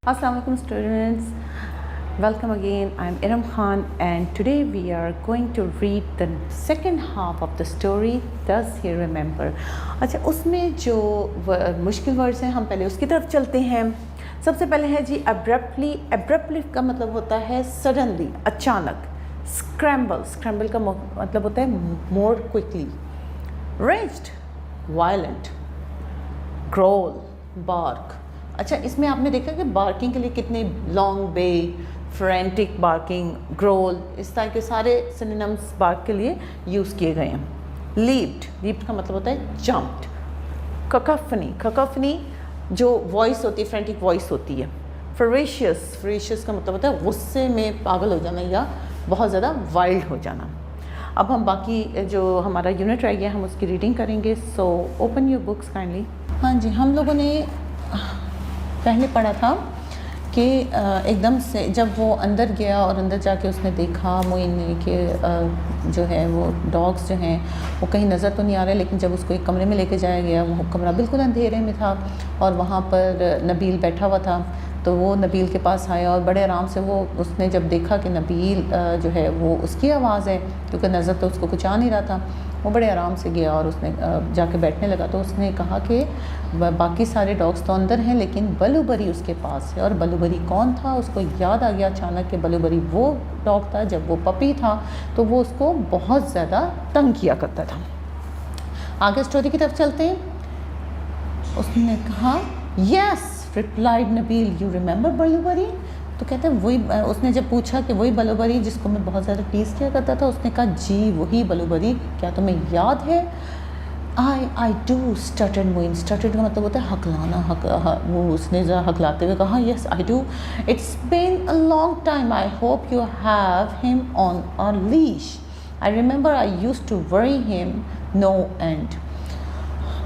Assalamualaikum students, welcome again. I'm Iram Khan and today we are going to read the second half of the story Does He Remember. अच्छा, उसमें जो मुश्किल words हैं हम पहले उसकी तरफ चलते हैं. सबसे पहले है जी abruptly. Abruptly का मतलब होता है suddenly, अचानक. Scramble, scramble का मतलब होता है more quickly. Raged, violent. Growl, bark. अच्छा, इसमें आपने देखा कि बार्किंग के लिए कितने लॉन्ग बे, फ्रेंटिक बार्किंग, ग्रोल, इस तरह के सारे सिनोनिम्स बार्क के लिए यूज़ किए गए हैं. लीप्ड का मतलब होता है जंप्ड. ककाफनी जो वॉइस होती है, फ्रेंटिक वॉइस होती है. फरेशियस का मतलब होता है गुस्से में पागल हो जाना या बहुत ज़्यादा वाइल्ड हो जाना. अब हम बाकी जो हमारा यूनिट रह गया हम उसकी रीडिंग करेंगे. So open your books kindly. हाँ जी, हम लोगों ने पहले पढ़ा था कि एकदम से जब वो अंदर गया और अंदर जाके उसने देखा मोइन ने कि जो है वो डॉग्स जो हैं वो कहीं नज़र तो नहीं आ रहे, लेकिन जब उसको एक कमरे में लेके जाया गया वो कमरा बिल्कुल अंधेरे में था और वहाँ पर नबील बैठा हुआ था. तो वो नबील के पास आया और बड़े आराम से वो उसने जब देखा कि नबील जो है वो उसकी आवाज़ है, क्योंकि नज़र तो उसको कुछ आ नहीं रहा था, वो बड़े आराम से गया और उसने जाके बैठने लगा. तो उसने कहा कि बाकी सारे डॉग्स तो अंदर हैं लेकिन बलूबरी उसके पास है. और बलूबरी कौन था? उसको याद आ गया अचानक कि बलूबरी वो डॉग था जब वो पपी था तो वो उसको बहुत ज़्यादा तंग किया करता था. आगे स्टोरी की तरफ चलते हैं. उसने कहा yes replied Nabeel, you remember blueberry? तो कहते हैं वही. उसने जब पूछा कि वही बलूबरी जिसको मैं बहुत ज़्यादा टीज़ किया करता था, उसने कहा जी वही बलूबरी, क्या तुम्हें याद है? I do स्टटर्ड Moin. स्टटर्ड का मतलब होता है हकलाना. वो उसने ज़रा हकलाते हुए कहा yes I do. It's been a long time. I hope you have him on a leash. I remember I used to worry him no end.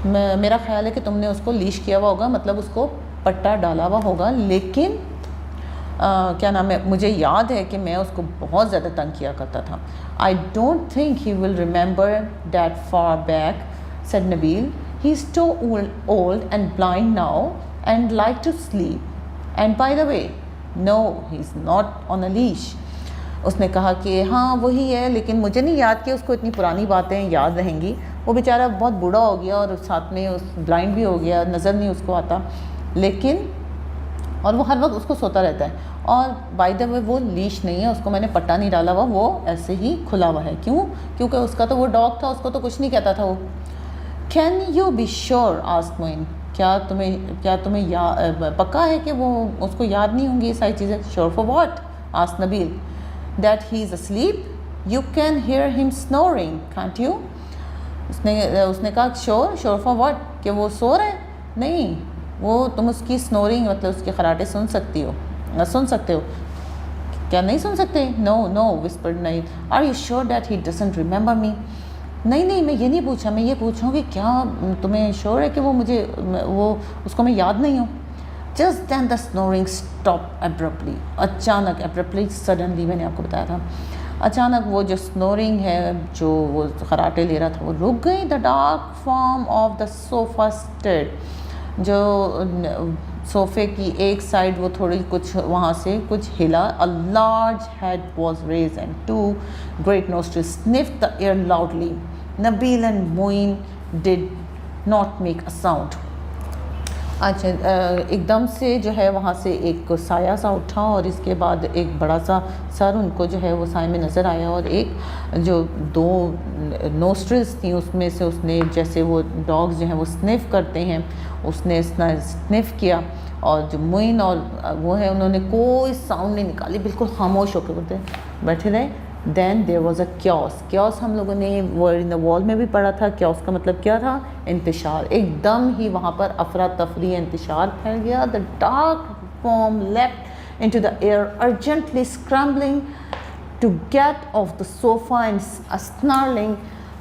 मेरा ख्याल है कि तुमने उसको लीश किया हुआ होगा, मतलब उसको पट्टा डाला हुआ होगा, लेकिन क्या नाम है, मुझे याद है कि मैं उसको बहुत ज़्यादा तंग किया करता था. I don't think he will remember that far back said Nabeel. He is too old and blind now and like to sleep. And by the way no he is not on a leash. उसने कहा कि हाँ वही है, लेकिन मुझे नहीं याद कि उसको इतनी पुरानी बातें याद रहेंगी. वो बेचारा बहुत बूढ़ा हो गया और साथ में उस ब्लाइंड भी हो गया, नज़र नहीं उसको आता, लेकिन और वो हर वक्त उसको सोता रहता है. और बाय द वे वो लीश नहीं है, उसको मैंने पट्टा नहीं डाला हुआ, वो ऐसे ही खुला हुआ है. क्यों? क्योंकि उसका तो वो डॉग था, उसको तो कुछ नहीं कहता था वो. Can you be sure asked Moin. क्या तुम्हें पक्का है कि वो उसको याद नहीं होंगी ये सारी चीज़ें? Sure for what asked Nabeel. That he is asleep. You can hear him snoring can't you. उसने कहा श्योर फॉर व्हाट, कि वो सो रहे? नहीं, वो तुम उसकी स्नोरिंग मतलब उसके खराटे सुन सकते हो. क्या नहीं सुन सकते? No whispered night. Are you sure that he doesn't remember me. नहीं मैं ये नहीं पूछा, मैं ये पूछूँ कि क्या तुम्हें श्योर है कि वो उसको मैं याद नहीं हूँ. Just then the snoring stop abruptly. अचानक, एब्रप्टली सडनली मैंने आपको बताया था, अचानक वो जो स्नोरिंग है, जो वो खराटे ले रहा था, वो रुक गई. The dark form of the sofa stayed. जो सोफ़े की एक साइड वो थोड़ी कुछ वहाँ से कुछ हिला. A large head was raised and two great nostrils sniffed the air loudly. Nabeel and Moin did not make a sound. अच्छा, एकदम से जो है वहाँ से एक साया सा उठा और इसके बाद एक बड़ा सा सर उनको जो है वो साए में नज़र आया और एक जो दो नोस्ट्रिल्स थी उसमें से उसने, जैसे वो डॉग्स जो हैं वो स्निफ़ करते हैं, उसने स्निफ़ किया और जो मोइन और वो है उन्होंने कोई साउंड नहीं निकाली, बिल्कुल खामोश होकर बैठे रहे. Then there was a chaos. हम लोगों ने वर्ड इन द वॉल में भी पढ़ा था. क्योस का मतलब क्या था? इंतशार. एकदम ही वहाँ पर अफरा तफरी इंतशार फैल गया. The dark form left into the air urgently scrambling to get off the sofa and snarling,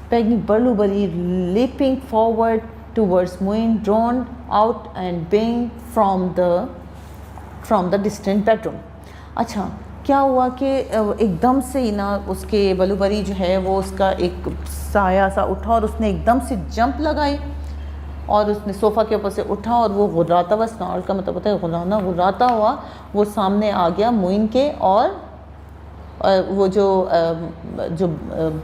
begging Balubali leaping forward towards Moin, drawn out and baying from the distant bedroom. अच्छा, क्या हुआ कि एकदम से ही ना उसके बलूबरी जो है वो उसका एक साया सा उठा और उसने एकदम से जंप लगाई. और उसने सोफ़ा के ऊपर से उठा और वो गुर्राता हुआ, स्नार का मतलब होता है गुर्राना, गुर्राता हुआ वो सामने आ गया मोइन के। और वो जो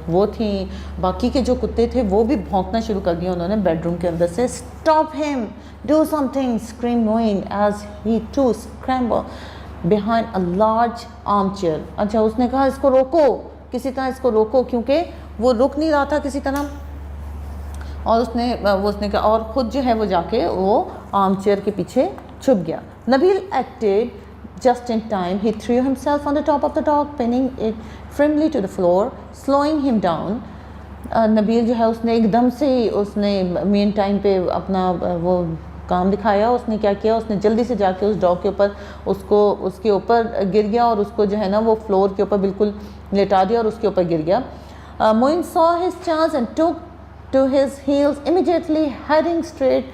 वो थी बाकी के जो कुत्ते थे वो भी भौंकना शुरू कर दिया उन्होंने बेडरूम के अंदर से। Stop him, do something, scream Moin as he to scramble behind a large arm chair. अच्छा, उसने कहा इसको रोको, किसी तरह इसको रोको, क्योंकि वो रुक नहीं रहा था किसी तरह। और उसने कहा, और ख़ुद जो है वो जाके वो आर्म चेयर के पीछे छुप गया। Nabeel acted just in time. He threw himself on the top of the dog, pinning it firmly to the floor, slowing him down. Nabeel जो है उसने एकदम से उसने मेन टाइम पे अपना वो काम दिखाया। उसने क्या किया, उसने जल्दी से जाके उस डॉग के ऊपर उसके ऊपर गिर गया और उसको जो है ना वो फ्लोर के ऊपर बिल्कुल लेटा दिया और उसके ऊपर गिर गया। Moin saw his chance and took to his heels, immediately heading straight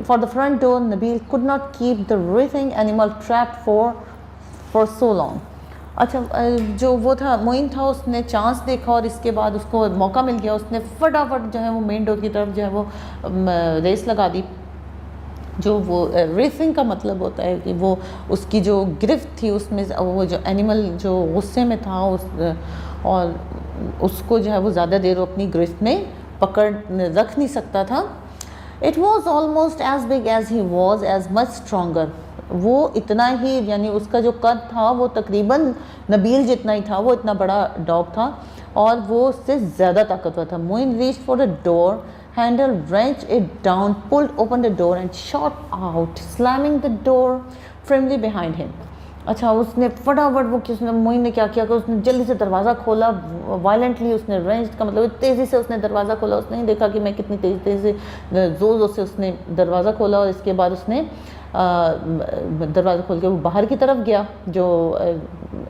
for the front door. Nabil could not keep the writhing animal trapped for so long. अच्छा, जो वो था मोइन था, उसने चांस देखा और इसके बाद उसको मौका मिल गया। उसने फटाफट जो है वो मेन डोर की तरफ जो है वो रेस लगा दी। जो वो रेसिंग का मतलब होता है कि वो उसकी जो गिरफ्त थी उसमें वो जो एनिमल जो गुस्से में था और उसको जो है वो ज़्यादा देर वो अपनी गिरफ्त में पकड़ रख नहीं सकता था। It was almost as big as he was, as much stronger. वो इतना ही, यानी उसका जो कद था वो तकरीबन नबील जितना ही था, वो इतना बड़ा डॉग था और वो उससे ज़्यादा ताकतवर था। Moin reached for the door handle, wrenched it down, pulled open the door and shot out, slamming the door firmly behind him. अच्छा, उसने फटाफट मोइन ने क्या किया कि उसने जल्दी से दरवाज़ा खोला, वायलेंटली उसने रेंज का मतलब तेज़ी से उसने दरवाज़ा खोला। उसने नहीं देखा कि मैं कितनी तेज़ी से ज़ोर से उसने दरवाज़ा खोला और इसके बाद उसने दरवाज़ा खोल के वो बाहर की तरफ गया, जो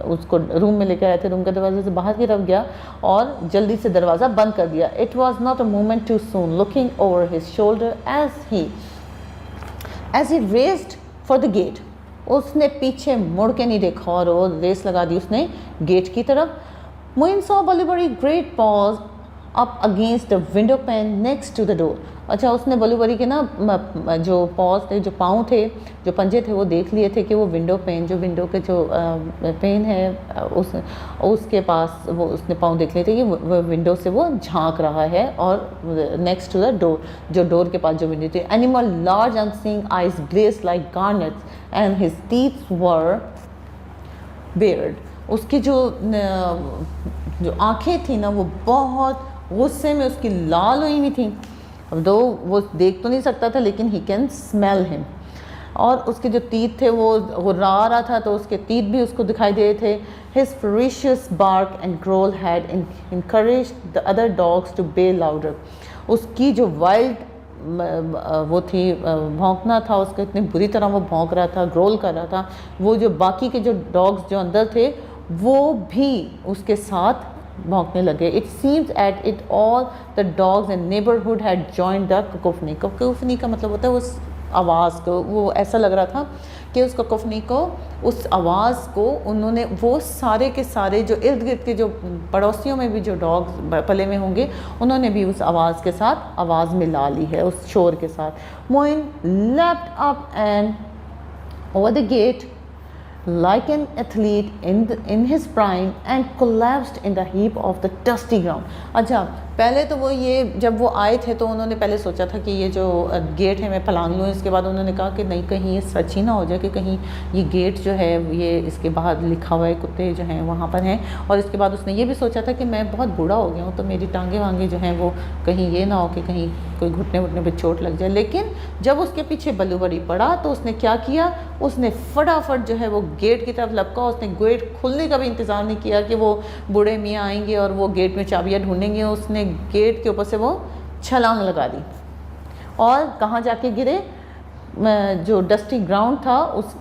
उसको रूम में लेकर आए थे, रूम के दरवाजे से बाहर की तरफ गया और जल्दी से दरवाज़ा बंद कर दिया। It was not a moment too soon, looking over his shoulder as he raced for the gate. उसने पीछे मुड़ के नहीं देखा और वो रेस लगा दी उसने गेट की तरफ। Moin saw blueberry great paws up against the window pane next to the door. अच्छा, उसने बलूबरी के ना जो पॉज थे, जो पाँव थे, जो पंजे थे, वो देख लिए थे कि वो विंडो के जो पेन है उसके पास वो उसने पाँव देख लिए थे कि वो विंडो से वो झांक रहा है और नेक्स्ट टू द डोर, जो डोर के पास जो विंडो थी। Animal large and seeing eyes glazed like garnets and his teeth were bared. उसकी जो आँखें थी ना वो बहुत गुस्से में उसकी लाल हुई हुई थी। अब दो वो देख तो नहीं सकता था लेकिन ही कैन स्मेल हिम। और उसके जो तीत थे वो गुर्रा रहा था तो उसके तीत भी उसको दिखाई दे रहे थे। His ferocious bark and growl had encouraged the other dogs to bay louder. उसकी जो वाइल्ड वो थी भौंकना था उसका, इतनी बुरी तरह वो भौंक रहा था, ग्रोल कर रहा था। वो जो बाकी के जो डॉग्स जो अंदर थे वो भी उसके साथ भौंकने लगे। It seems at it all the dogs in neighbourhood had joined the cacophony. Cacophony का मतलब होता है उस आवाज़ को, वो ऐसा लग रहा था कि उस ककोफनी को, उस आवाज़ को उन्होंने, वो सारे के सारे जो इर्द गिर्द के जो पड़ोसियों में भी जो डॉग्स पले में होंगे उन्होंने भी उस आवाज़ के साथ आवाज़ मिला ली है, उस शोर के साथ। Moin left up and over the gate like an athlete in his prime and collapsed in the heap of the dusty ground. अच्छा, पहले तो वो ये जब वो आए थे तो उन्होंने पहले सोचा था कि ये जो गेट है मैं फलांग लूँ। इसके बाद उन्होंने कहा कि नहीं, कहीं ये सच ही ना हो जाए कि कहीं ये गेट जो है ये इसके बाहर लिखा हुआ है कुत्ते जो हैं वहाँ पर हैं। और इसके बाद उसने ये भी सोचा था कि मैं बहुत बूढ़ा हो गया हूँ तो मेरी टांगे वांगे जो हैं वो कहीं ये ना हो कि कहीं कोई घुटने वुटने पर चोट लग जाए। लेकिन जब उसके पीछे बलूबरी पड़ा तो उसने क्या किया, उसने फटाफट जो है वो गेट की तरफ लपका। उसने गेट खुलने का भी इंतज़ार नहीं किया कि वो बूढ़े मियाँ आएंगे और वो गेट में चाबियाँ ढूंढेंगे। उसने गेट के ऊपर से वो छलांग लगा दी और कहाँ जाके गिरे, जो डस्टी ग्राउंड था उस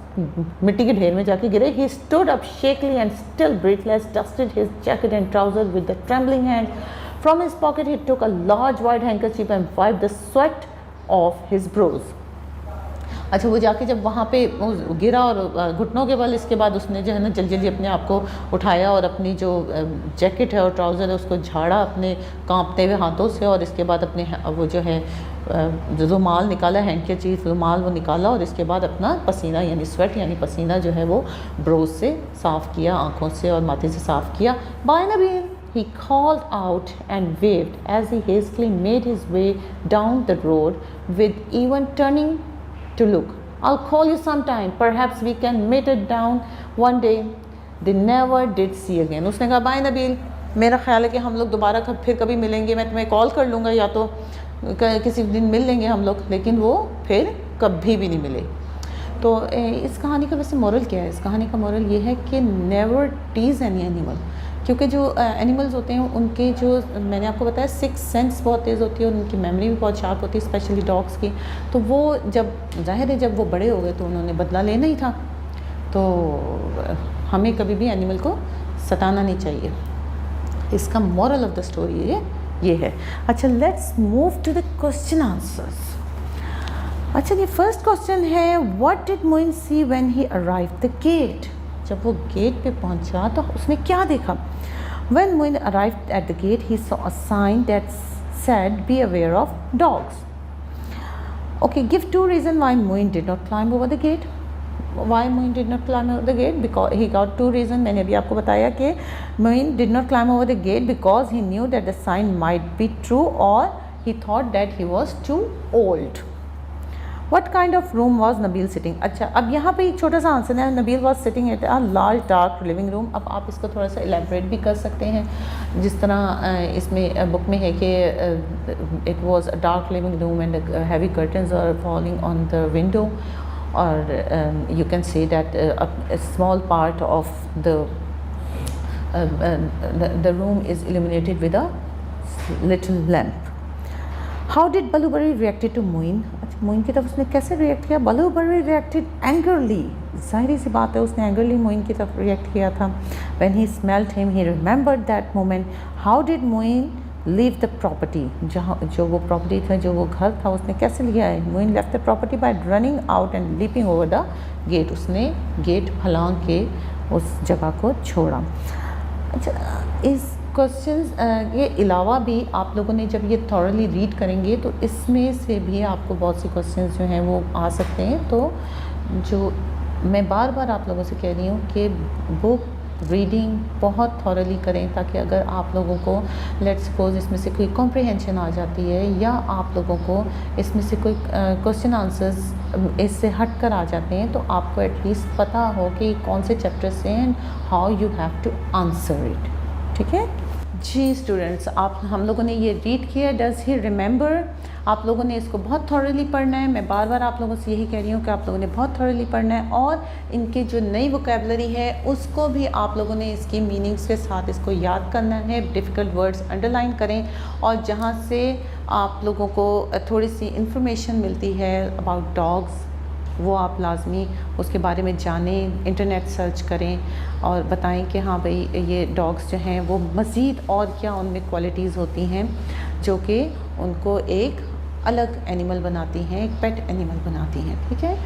मिट्टी के ढेर में जाके गिरे। He stood up shakily and still breathless, dusted his jacket and trouser with the trembling hand. From his pocket he took a large white handkerchief and wiped the sweat off his brows. अच्छा, वो जाके जब वहाँ पे वो गिरा और घुटनों के बल, इसके बाद उसने जो है ना जल्दी जल्दी अपने आप को उठाया और अपनी जो जैकेट है और ट्राउज़र है उसको झाड़ा अपने कांपते हुए हाथों से, और इसके बाद अपने वो जो है जो रुमाल निकाला, हैंडkerchief रुमाल वो निकाला, और इसके बाद अपना पसीना यानी स्वेट यानी पसीना जो है वो ब्रोज से साफ़ किया, आँखों से और माथे से साफ़ किया। Bye Nabeel, he called out and waved as he hastily made his way down the road with even turning to look. I'll call you sometime, perhaps we can meet it down one day. They never did see again. उसने कहा bye Nabeel, मेरा ख्याल है कि हम लोग दोबारा फिर कभी मिलेंगे, मैं तुम्हें कॉल कर लूँगा या तो किसी दिन मिल लेंगे हम लोग, लेकिन वो फिर कभी भी नहीं मिले। तो इस कहानी का वैसे मोरल क्या है? इस कहानी का मोरल ये है कि नेवर टीज़ एनी एनिमल, क्योंकि जो एनिमल्स होते हैं उनके जो मैंने आपको बताया 6 सेंस बहुत तेज़ होती है, उनकी मेमोरी भी बहुत शार्प होती है, स्पेशली डॉग्स की। तो वो जब ज़ाहिर है जब वो बड़े हो गए तो उन्होंने बदला लेना ही था, तो हमें कभी भी एनिमल को सताना नहीं चाहिए। इसका मोरल ऑफ द स्टोरी ये है। अच्छा, let's move to the question answers. अच्छा, ये फर्स्ट क्वेश्चन है, what did Moin see when he arrived the gate? जब वो गेट पे पहुंचा तो उसने क्या देखा? When Moin arrived at the gate, he saw a sign that said, "Be aware of dogs." Okay, give 2 reasons why Moin did not climb over the gate. Why Moin did not climb over the gate? Because he got 2 reasons. मैंने अभी आपको बताया कि Moin did not climb over the gate because he knew that the sign might be true, or he thought that he was too old. What kind of room was Nabil sitting? अच्छा, अब यहाँ पे एक छोटा सा answer है, Nabil was sitting at a large dark living room। अब आप इसको थोड़ा सा elaborate भी कर सकते हैं, जिस तरह इसमें बुक में है कि it was a dark living room and heavy curtains are falling on the window, or you can say that a small part of the room is illuminated with a little lamp. How did Balubari reacted to Moin? Moin की तरफ उसने कैसे react किया? बलूबरी reacted angrily, ज़ाहिर सी बात है उसने angrily Moin की तरफ रिएक्ट किया था। When he smelled him he remembered that moment. How did Moin leave the property? जहाँ जो वो प्रॉपर्टी था, जो वो घर था, उसने कैसे लिया है? Moin left the property by running out and leaping over the gate. उसने गेट फलांग के उस जगह को छोड़ा। अच्छा, इस क्वेश्चंस के अलावा भी आप लोगों ने जब ये थॉरली रीड करेंगे तो इसमें से भी आपको बहुत सी क्वेश्चंस जो हैं वो आ सकते हैं। तो जो मैं बार बार आप लोगों से कह रही हूँ कि बुक रीडिंग बहुत थॉरली करें, ताकि अगर आप लोगों को लेट्स सपोज इसमें से कोई कॉम्प्रिहेंशन आ जाती है या आप लोगों को इसमें से कोई क्वेश्चन आंसर्स इससे हट कर आ जाते हैं, तो आपको एटलीस्ट पता हो कि कौन से चैप्टर से and how you have to answer it. ठीक है जी स्टूडेंट्स, आप हम लोगों ने ये रीड किया, डज़ ही रिमेंबर। आप लोगों ने इसको बहुत थॉरली पढ़ना है। मैं बार बार आप लोगों से यही कह रही हूँ कि आप लोगों ने बहुत थॉरली पढ़ना है, और इनकी जो नई वोकैबलरी है उसको भी आप लोगों ने इसकी मीनिंग्स के साथ इसको याद करना है। डिफ़िकल्ट वर्ड्स अंडरलाइन करें, और जहाँ से आप लोगों को थोड़ी सी इंफॉर्मेशन मिलती है अबाउट डॉग्स, वो आप लाजमी उसके बारे में जानें, इंटरनेट सर्च करें और बताएं कि हाँ भाई ये डॉग्स जो हैं वो मज़ीद और क्या उनमें क्वालिटीज़ होती हैं जो कि उनको एक अलग एनिमल बनाती हैं, एक पेट एनिमल बनाती हैं। ठीक है,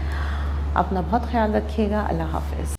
अपना बहुत ख्याल रखिएगा। अल्लाह हाफ़िज़।